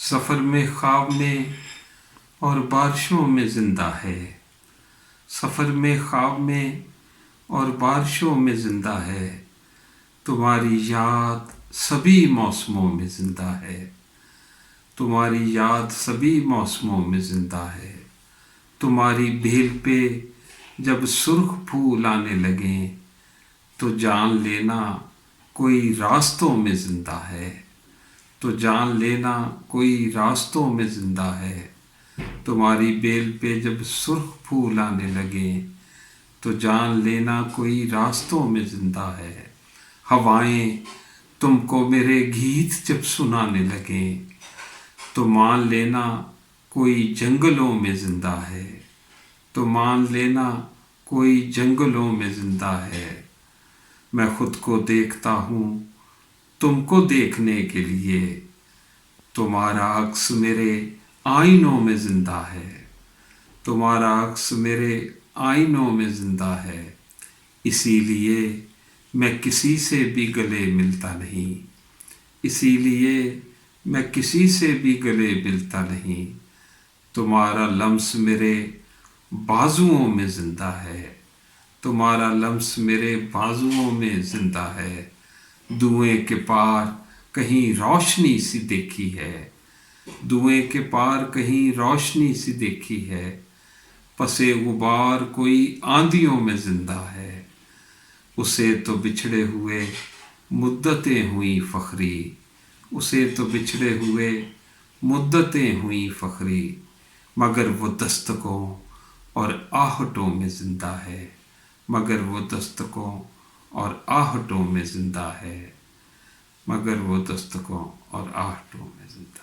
سفر میں خواب میں اور بارشوں میں زندہ ہے، سفر میں خواب میں اور بارشوں میں زندہ ہے، تمہاری یاد سبھی موسموں میں زندہ ہے، تمہاری یاد سبھی موسموں میں زندہ ہے، تمہاری بھیل پہ جب سرخ پھول آنے لگیں تو جان لینا کوئی راستوں میں زندہ ہے، تو جان لینا کوئی راستوں میں زندہ ہے، تمہاری بیل پہ جب سرخ پھول آنے لگیں تو جان لینا کوئی راستوں میں زندہ ہے، ہوائیں تم کو میرے گیت جب سنانے لگیں تو مان لینا کوئی جنگلوں میں زندہ ہے، تو مان لینا کوئی جنگلوں میں زندہ ہے، میں خود کو دیکھتا ہوں تم کو دیکھنے کے لیے، تمہارا عکس میرے آئینوں میں زندہ ہے، تمہارا عکس میرے آئینوں میں زندہ ہے، اسی لیے میں کسی سے بھی گلے ملتا نہیں، اسی لیے میں کسی سے بھی گلے ملتا نہیں، تمہارا لمس میرے بازوؤں میں زندہ ہے، تمہارا لمس میرے بازوؤں میں زندہ ہے، دھوئیں کے پار کہیں روشنی سی دیکھی ہے، دھوئیں کے پار کہیں روشنی سی دیکھی ہے، پسے غبار کوئی آندھیوں میں زندہ ہے، اسے تو بچھڑے ہوئے مدتیں ہوئیں فخری، اسے تو بچھڑے ہوئے مدتیں ہوئیں فخری، مگر وہ دستکوں اور آہٹوں میں زندہ ہے، مگر وہ دستکوں اور آہٹوں میں زندہ ہے، مگر وہ دستکوں اور آہٹوں میں زندہ ہے۔